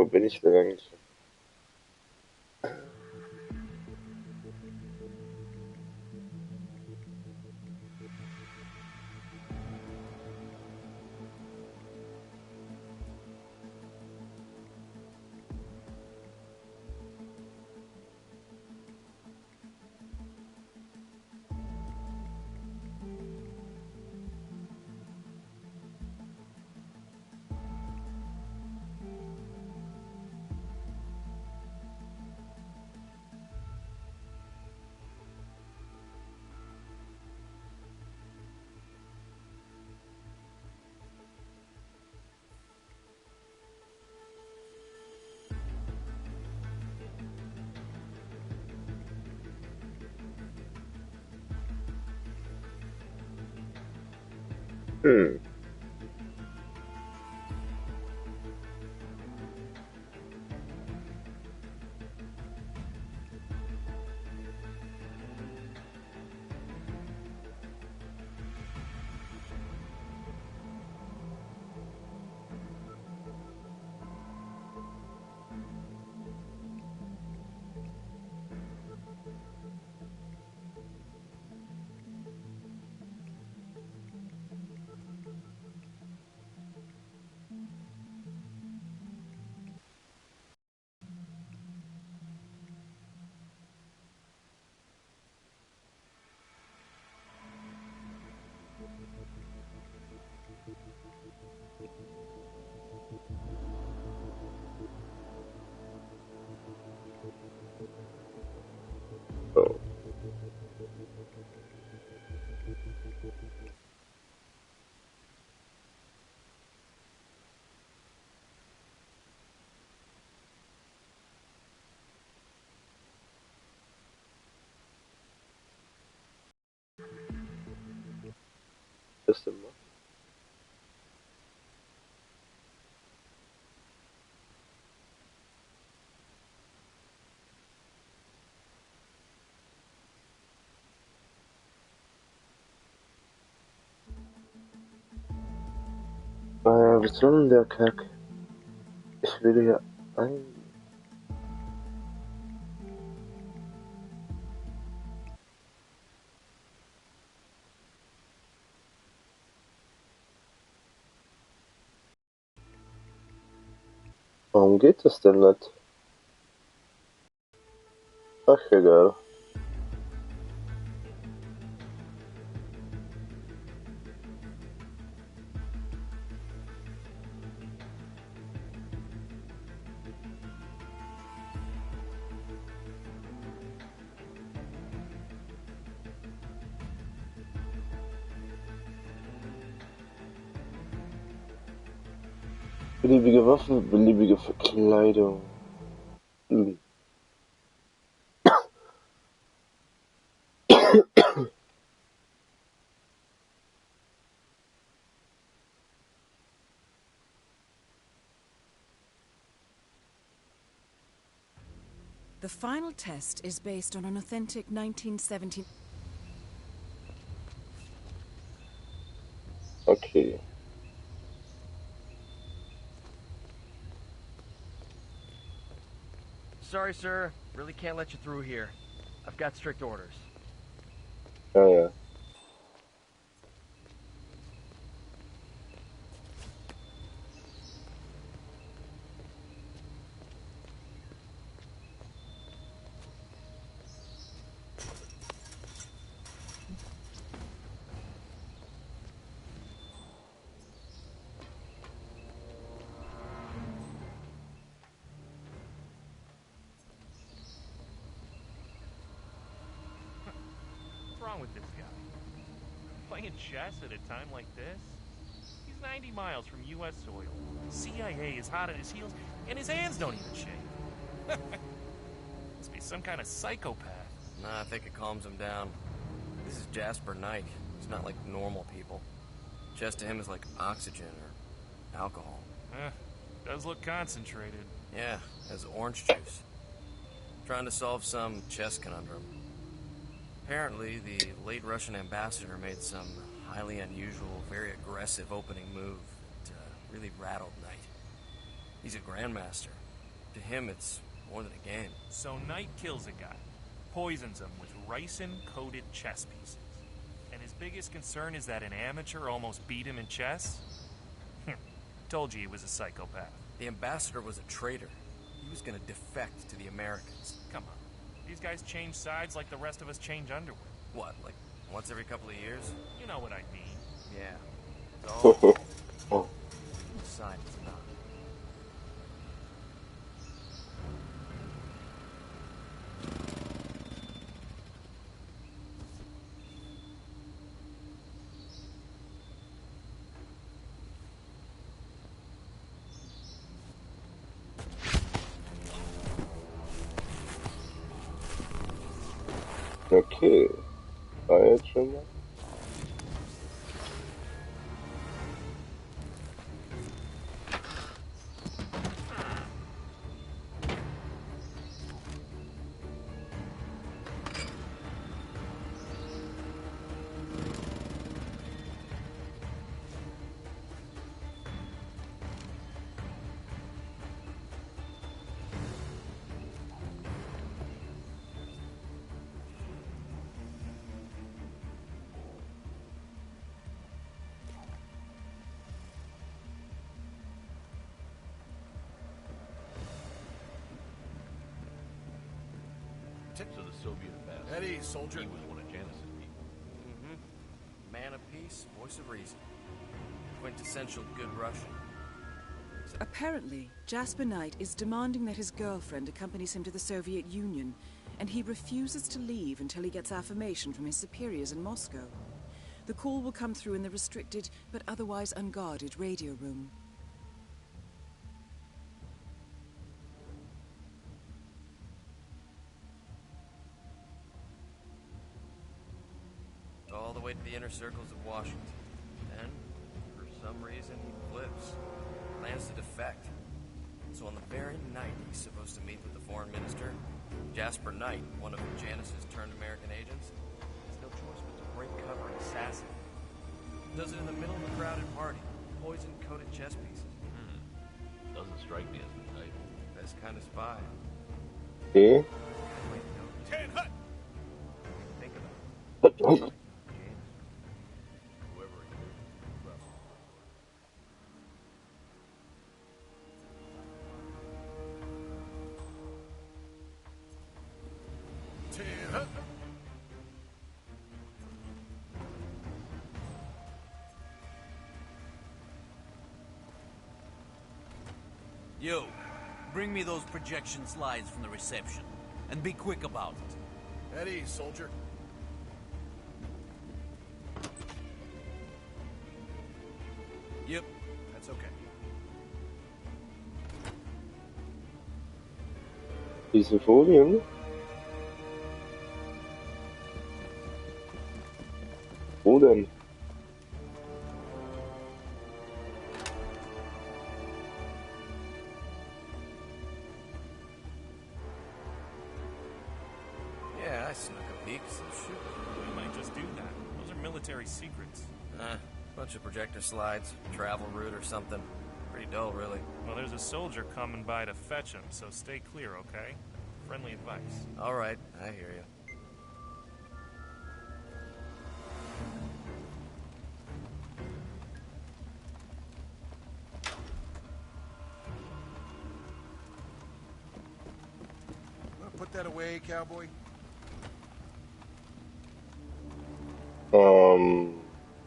wo bin ich denn eigentlich? Hm. So. Das immer. Was soll denn der Kack? Ich will hier ein... Warum geht das denn nicht? Ach, egal. Beliebige Waffen, beliebige Verkleidung. Hm. The final test is based on an authentic 1970... Okay. Sorry, sir. Really can't let you through here. I've got strict orders. Ja, ja. What's wrong with this guy? Playing chess at a time like this? He's 90 miles from U.S. soil. CIA is hot at his heels, and his hands don't even shake. Must be some kind of psychopath. Nah, I think it calms him down. This is Jasper Knight. He's not like normal people. Chess to him is like oxygen or alcohol. Does look concentrated. Yeah, has orange juice. Trying to solve some chess conundrum. Apparently, the late Russian ambassador made some highly unusual, very aggressive opening move that really rattled Knight. He's a grandmaster, To him, it's more than a game. So Knight kills a guy, poisons him with ricin-coated chess pieces. And his biggest concern is that an amateur almost beat him in chess? Told you he was a psychopath. The ambassador was a traitor. He was gonna defect to the Americans. Come on. These guys change sides like the rest of us change underwear. What, like once every couple of years? You know what I mean. Yeah. So, Oh, whose side is it on? okay. War jetzt schon mal? So the Soviet ambassador. Eddie, soldier. He was one of Janice's people. Man of peace, voice of reason. Quintessential good Russian. Apparently, Jasper Knight is demanding that his girlfriend accompanies him to the Soviet Union, and he refuses to leave until he gets affirmation from his superiors in Moscow. The call will come through in the restricted, but otherwise unguarded radio room. All the way to the inner circles of Washington. Then, for some reason, he flips. Plans to defect. So on the very night he's supposed to meet with the foreign minister, Jasper Knight, one of Janice's turned American agents, has no choice but to break cover and assassinate. Does it in the middle of a crowded party. Poison-coated chess pieces. Doesn't strike me as the type. Best kind of spy. Okay. Wait, no. Tan Hut! Think about it. Oh, Whoever it is, well, Tan Hut! Yo, bring me those projection slides from the reception. And be quick about it. Eddie, soldier. Yep. That's okay. diese Folien. Wo denn? Yeah, I snuck a peek, so shoot. We might just do that. Those are military secrets. Bunch of projector slides, travel route or something. Pretty dull, really. Well, there's a soldier coming by to fetch him, so stay clear, okay? Friendly advice. All right, I hear you. Wanna put that away, cowboy?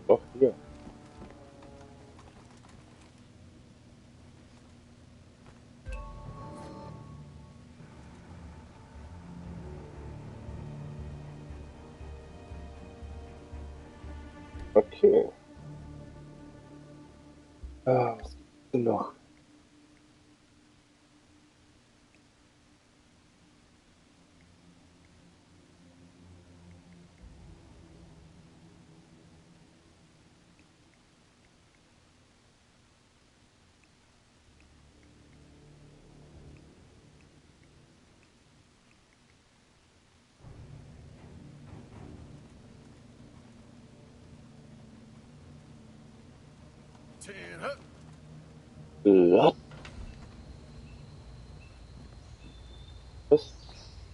Doch, hier. Okay. Ah, was gibt's denn noch? Tan Hut! Blatt.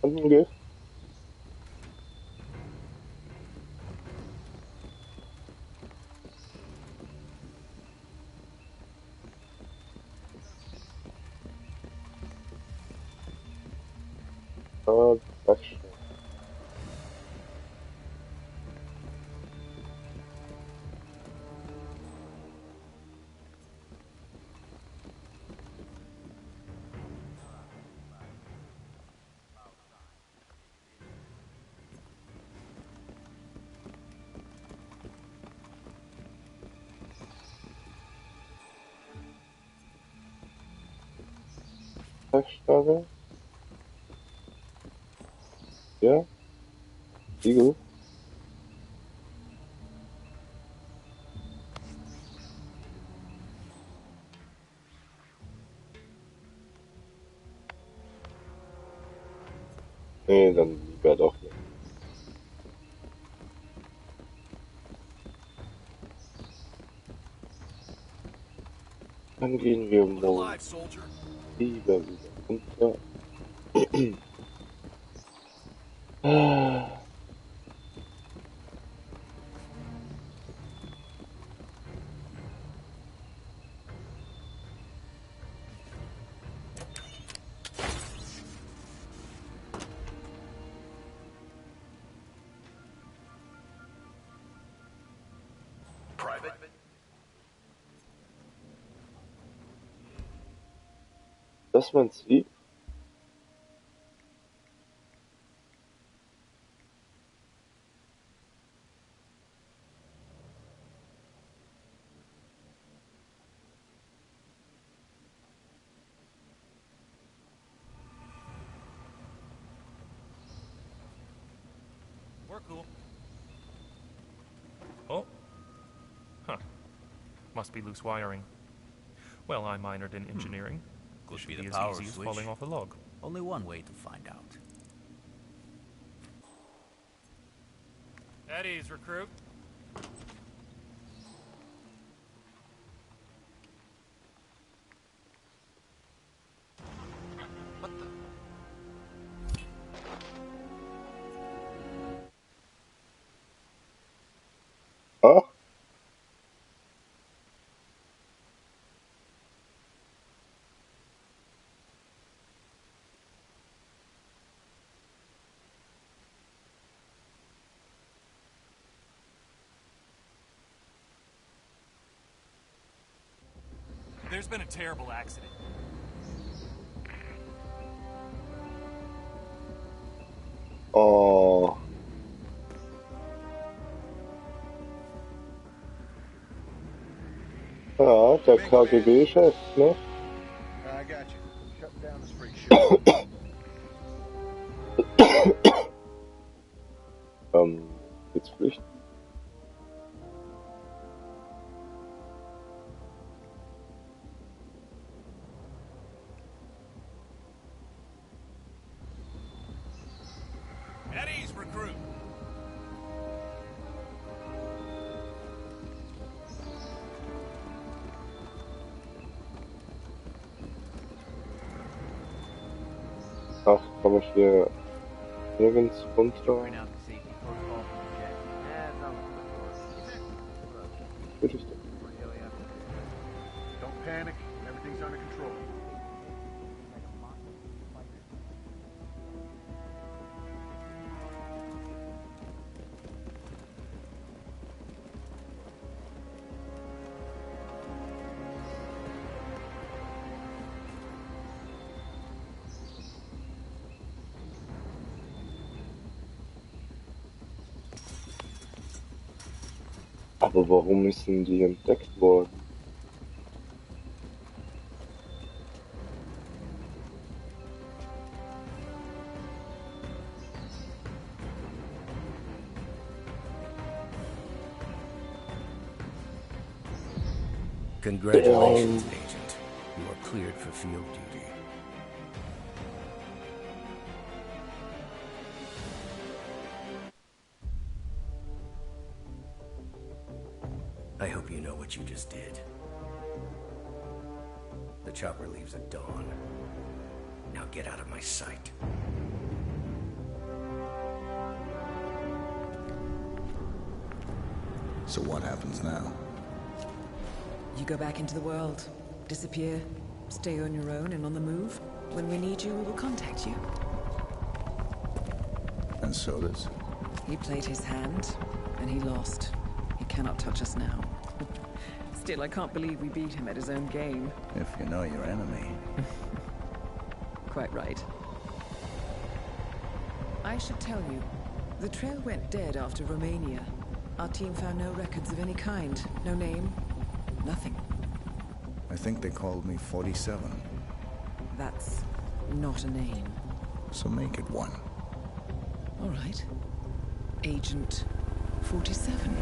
Okay. That's Teststelle. Ja, Eagle. Nee, dann lieber doch nicht. Dann gehen wir Look morgen alive, soldier. lieber wieder runter. Ah, Private. dass man sieht. We're cool. Oh. Huh. Must be loose wiring. Well, I minored in engineering. Could Should be be the as power easy as switch. falling off a log. Only one way to find out. At ease, recruit. Ah, There's been a terrible accident. oh. Ja, der KGB-Chef, ne? I got you. Shut down this freak show. Jetzt flüchten. At ease, recruit. Ach, kann ich hier nirgends runter? Würde ich denn? Don't panic. Everything's under control. Aber warum ist denn die entdeckt worden? Congratulations, Agent. You are cleared for field duty. I hope you know what you just did. The chopper leaves at dawn. Now get out of my sight. So what happens now? You go back into the world, disappear, stay on your own and on the move. When we need you, we will contact you. And so does... He played his hand, and he lost. He cannot touch us now. Still, I can't believe we beat him at his own game. If you know your enemy. Quite right. I should tell you, the trail went dead after Romania. Our team found no records of any kind. No name. Nothing. I think they called me 47. That's not a name. So make it one. All right. Agent 47.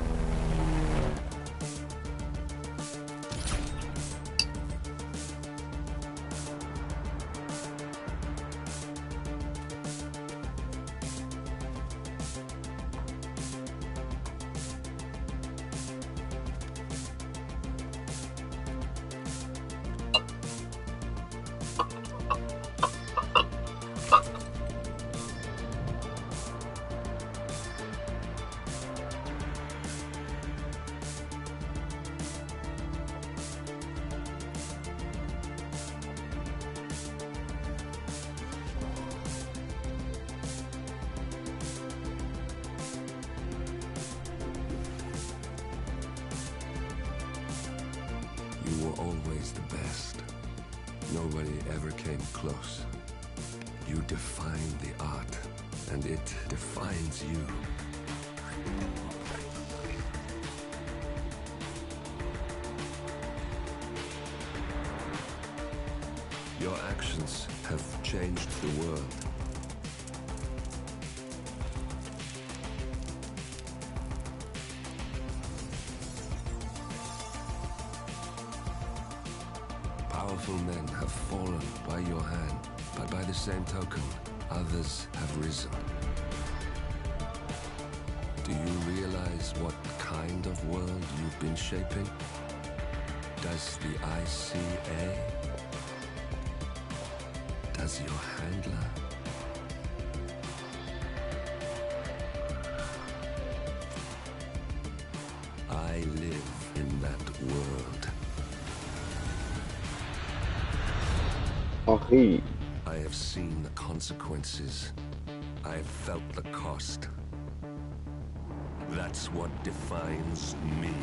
You were always the best. Nobody ever came close. You define the art, and it defines you. Your actions have changed the world. Powerful men have fallen by your hand, but by the same token, others have risen. Do you realize what kind of world you've been shaping? Does the ICA? Does your handler? I live in that world. I have seen the consequences. I have felt the cost. That's what defines me.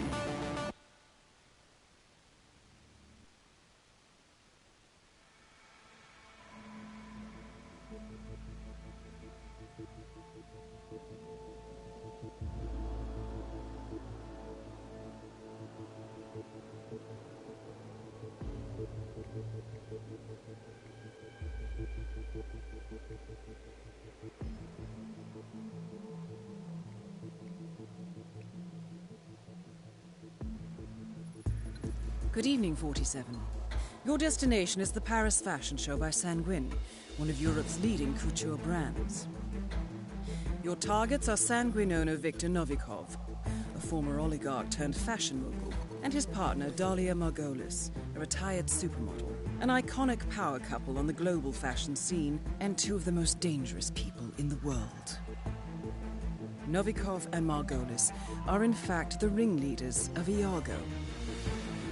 Good evening, 47. Your destination is the Paris Fashion Show by Sanguine, one of Europe's leading couture brands. Your targets are Sanguine owner Viktor Novikov, a former oligarch turned fashion mogul, and his partner Dalia Margolis, a retired supermodel, an iconic power couple on the global fashion scene, and two of the most dangerous people in the world. Novikov and Margolis are in fact the ringleaders of Iago,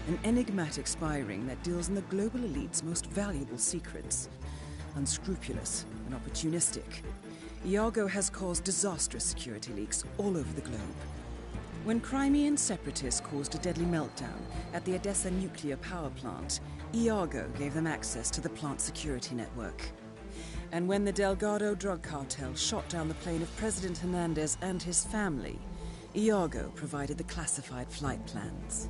an enigmatic spy ring that deals in the global elite's most valuable secrets. Unscrupulous and opportunistic, Iago has caused disastrous security leaks all over the globe. When Crimean separatists caused a deadly meltdown at the Odessa nuclear power plant, Iago gave them access to the plant's security network. And when the Delgado drug cartel shot down the plane of President Hernandez and his family, Iago provided the classified flight plans.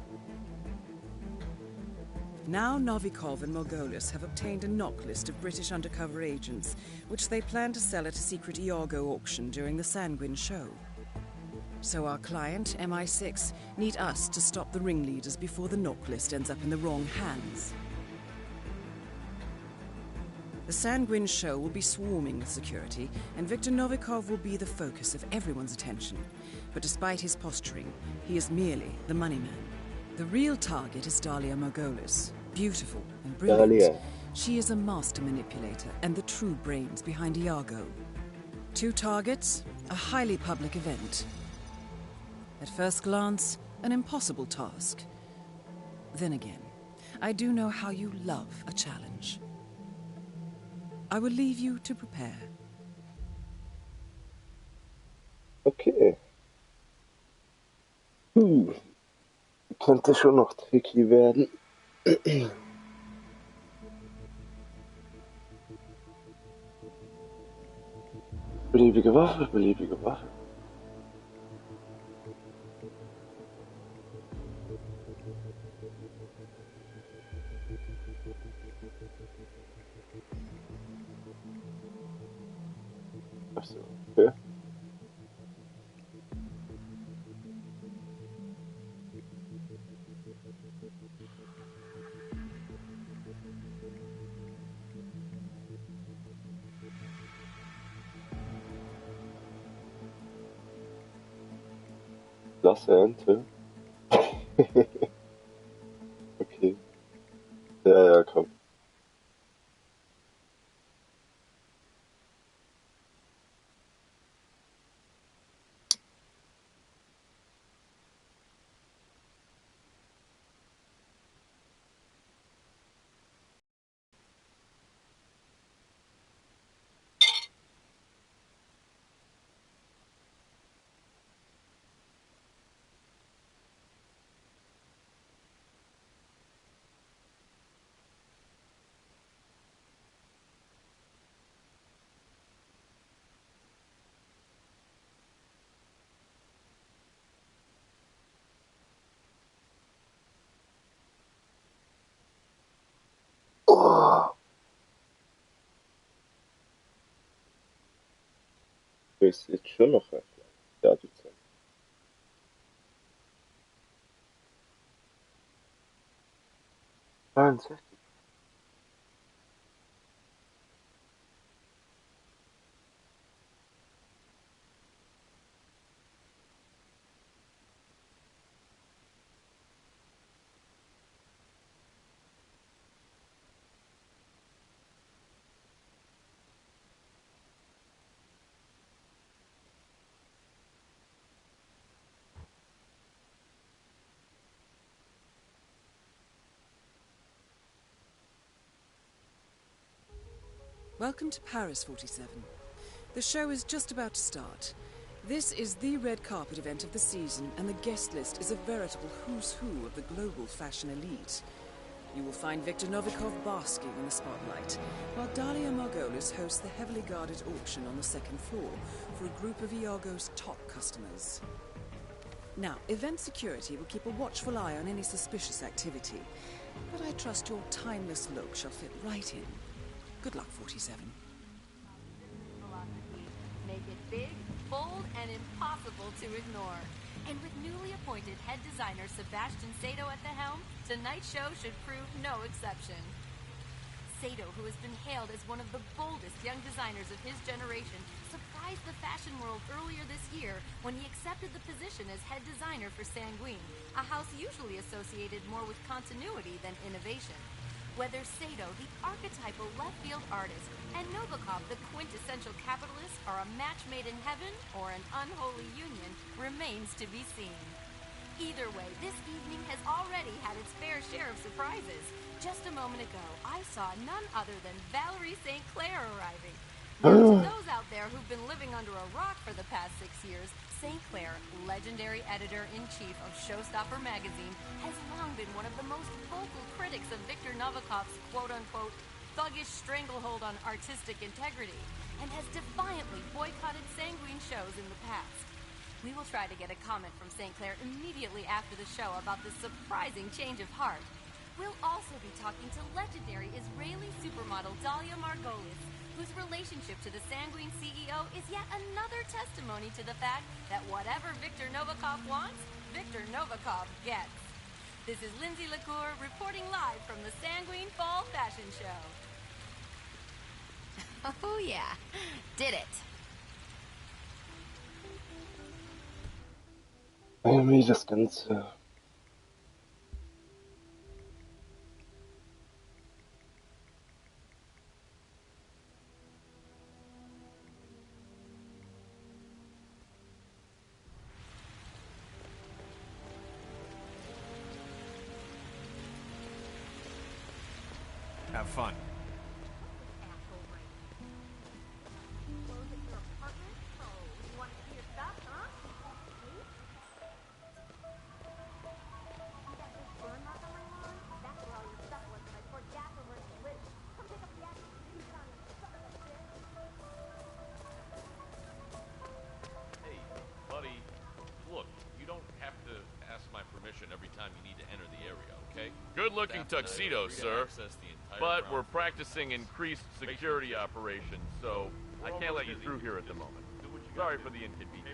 Now Novikov and Margolis have obtained a knock list of British undercover agents, which they plan to sell at a secret Iago auction during the Sanguine show. So our client, MI6, need us to stop the ringleaders before the knock list ends up in the wrong hands. The Sanguine show will be swarming with security, and Viktor Novikov will be the focus of everyone's attention. But despite his posturing, he is merely the money man. The real target is Dalia Margolis. Beautiful and brilliant. Dalia. She is a master manipulator and the true brains behind Iago. Two targets, a highly public event. At first glance, An impossible task. Then again, I do know how you love a challenge. I will leave you to prepare. Okay. Könnte schon noch tricky werden. Beliebige Waffe, beliebige Waffe. Achso, okay. Blasse Ente. Okay. Ja, komm. Oh. Ist jetzt schon noch ein. Ja, die Zeit. Wahnsinn. Welcome to Paris, 47. The show is just about to start. This is the red carpet event of the season, and the guest list is a veritable who's who of the global fashion elite. You will find Viktor Novikov basking in the spotlight, while Dalia Margolis hosts the heavily guarded auction on the second floor for a group of Iago's top customers. Now, event security will keep a watchful eye on any suspicious activity, but I trust your timeless look shall fit right in. Good luck, 47. Make it big, bold, and impossible to ignore. And with newly appointed head designer Sebastian Sato at the helm, tonight's show should prove no exception. Sato, who has been hailed as one of the boldest young designers of his generation, surprised the fashion world earlier this year when he accepted the position as head designer for Sanguine, a house usually associated more with continuity than innovation. Whether Sato, the archetypal left-field artist, and Novikov, the quintessential capitalist, are a match made in heaven or an unholy union remains to be seen. Either way, this evening has already had its fair share of surprises. Just a moment ago, I saw none other than Valerie St. Clair arriving. Now, to those out there who've been living under a rock for the past 6 years, St. Clair, legendary editor-in-chief of Showstopper magazine, has long been one of the most vocal critics of Viktor Novikov's quote-unquote thuggish stranglehold on artistic integrity, and has defiantly boycotted Sanguine shows in the past. We will try to get a comment from St. Clair immediately after the show about this surprising change of heart. We'll also be talking to legendary Israeli supermodel Dalia Margolis, whose relationship to the Sanguine CEO is yet another testimony to the fact that whatever Viktor Novikov wants, Viktor Novikov gets. This is Lindsay LaCour reporting live from the Sanguine Fall Fashion Show. Oh yeah, did it. Irgendwie das Ganze. Have fun. Hey, buddy, look, you don't have to ask my permission every time you need to enter the area, okay? Good-looking Staff and I tuxedo, agree to sir. access the entire But ground we're floor. practicing increased security operations, so I can't let you through here at the moment. Sorry for the inconvenience.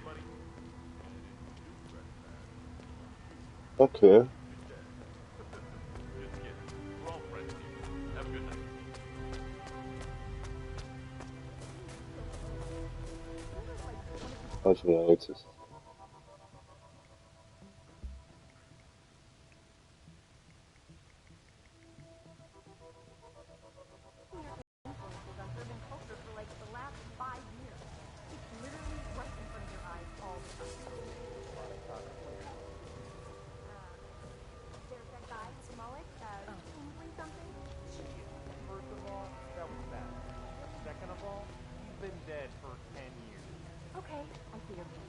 Okay. Good skit. We're all friends here. Have a good night. Also mal jetzt ist. First of all, that was bad. Second of all, he's been dead for 10 years. Okay, I see your point.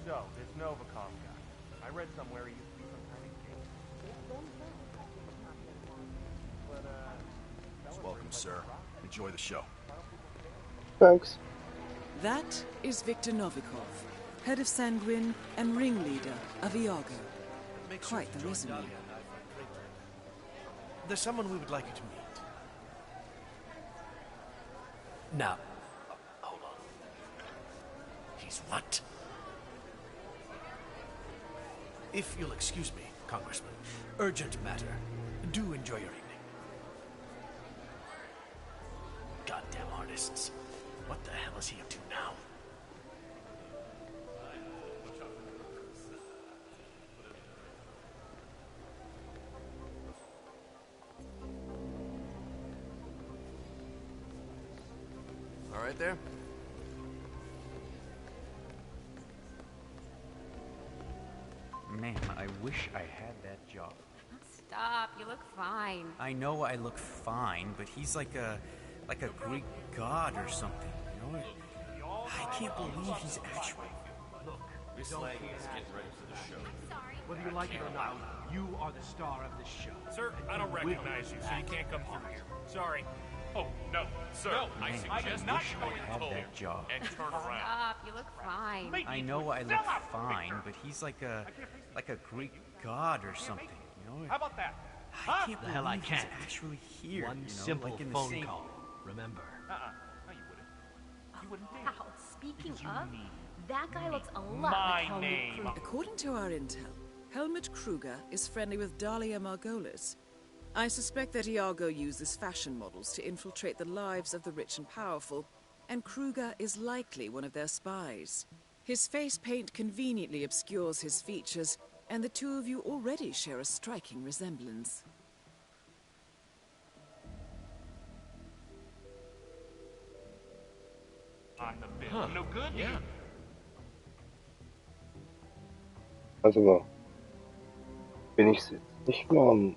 So, this Novikov guy. I read somewhere he used to be some kind of king. But, Welcome, sir. Enjoy the show. Thanks. That is Viktor Novikov, head of Sanguine and ringleader of Iago. Quite the resume. There's someone we would like you to meet. Now, hold on. He's what? If you'll excuse me, Congressman. Urgent matter. Do enjoy your evening. Goddamn artists. What the hell is he up to now? All right there? Man, I wish I had that job. Stop, you look fine. I know I look fine, but he's like a Greek god or something, you know? I can't believe he's actually... Look, This don't leg feel is bad. getting ready for the show. Whether you like it or not, you are the star of this show. Sir, And I don't you will recognize you, so act you can't come on through it. here. Sorry. Oh, no, sir. Man, I suggest I not wish go I had told that job. and turn around. Stop, you look fine. I know I look fine, but he's like a Greek god or something, you know? How about that? I can't The hell I believe he's can't. actually here, One you know, simple like in the phone same... call. Remember. No, you wouldn't. You wouldn't dare. Wow, speaking Because you of, need that guy looks a lot my like Helmut name. Kruger. According to our intel, Helmut Kruger is friendly with Dalia Margolis. I suspect that Iago uses fashion models to infiltrate the lives of the rich and powerful, and Kruger is likely one of their spies. His face paint conveniently obscures his features, and the two of you already share a striking resemblance. On the bill. No good? Yeah. Also mal. Bin ich jetzt nicht mal am.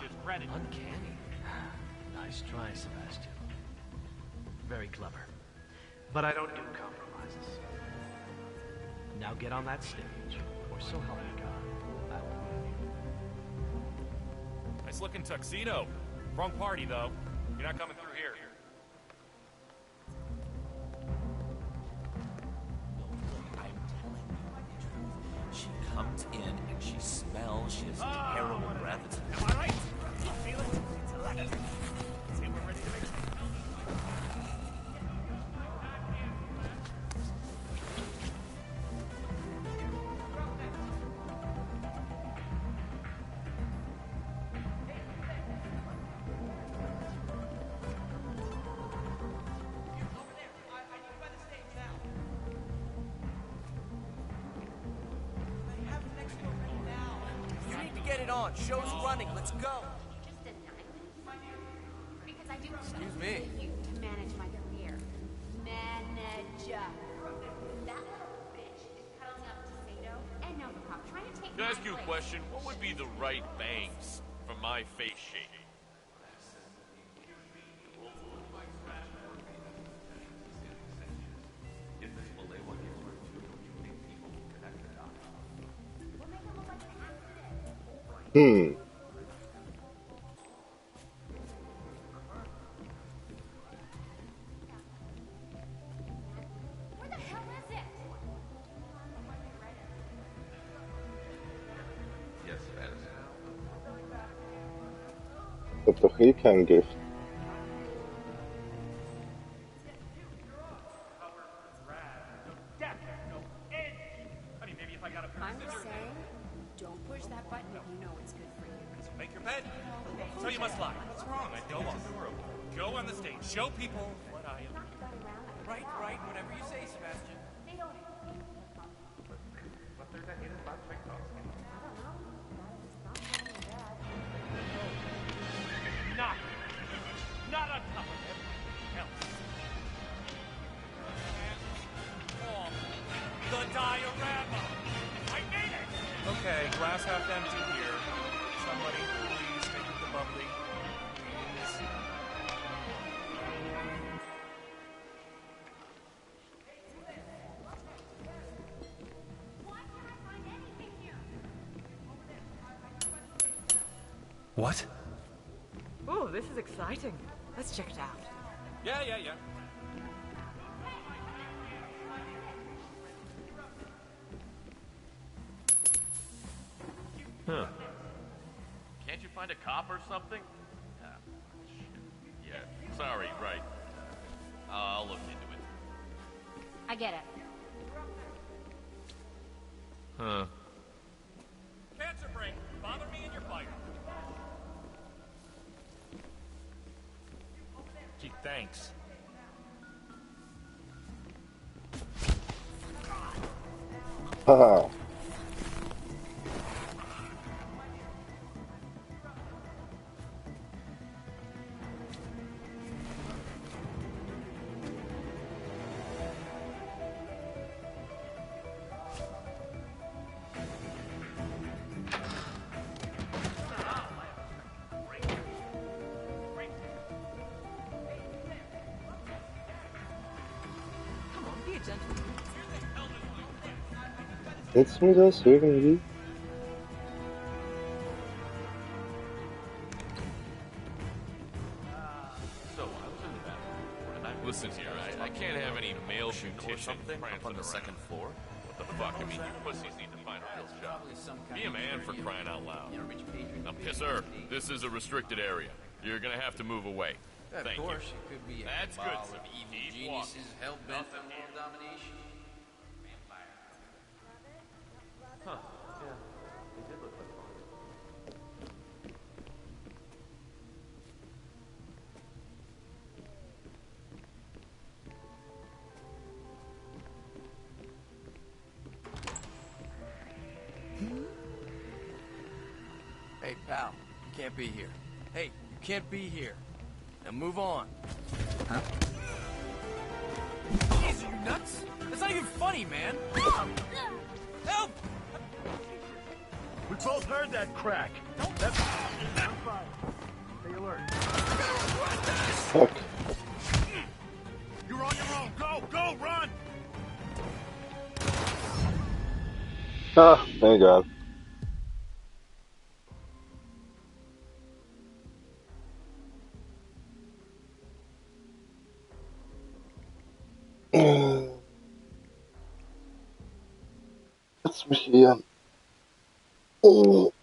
Discredit. Uncanny. Nice try, Sebastian. Very clever. But I don't do compromises. Now get on that stage, or so help me God, I'll prove you. Nice looking tuxedo. Wrong party, though. You're not coming through here. I'm telling you the truth. She comes in and she smells. She has terrible breath. It's Am I right? You feel it? It's electric. See, we're ready to make You need to get it on. Show's running. Let's go. Just deny me? Because I do Excuse me. you to manage my career. Manage. ask you a question? What would be the right bangs for my face shape? Ich hab doch eh kein Gift. I'm just saying, don't push that button if you know it's good for you. So make your bed. So you must lie. What's wrong? I don't want to. Go on the stage. Show people what I am. Right, whatever you say, Sebastian. Not on top of everything else. The diorama. I made it. Okay, glass half empty here. Somebody, please take the bubbly. Please. What? Oh, this is exciting. Let's check it out. Yeah. Huh. Can't you find a cop or something? Shit. Yeah. Sorry, right. I'll look into it. I get it. Huh. Cancer break. Bother me in your fire. Gee, thanks. Haha. Come on, be a gentleman. Nützt mir das irgendwie? So, I was in the bathroom. Listen here, I can't have any male beautician up on the second floor. What the fuck? I mean, you pussies need to find a real job. Be a man for crying out loud. Yes, sir. This is a restricted area. You're gonna have to move away. Thank you. Of course, it could be a That's good, cabal sir. of evil Keep geniuses walking. hell-bent on world domination. Huh. Yeah. They did look like fun. Hey, pal, you can't be here. Hey, you can't be here. Now move on. Huh? Jeez, are you nuts? That's not even funny, man. Help! We both heard that crack. That's... I'm fine. Stay alert. Fuck. You're on your own. Go, run! Ah, thank God. Lass mich hier. Oh.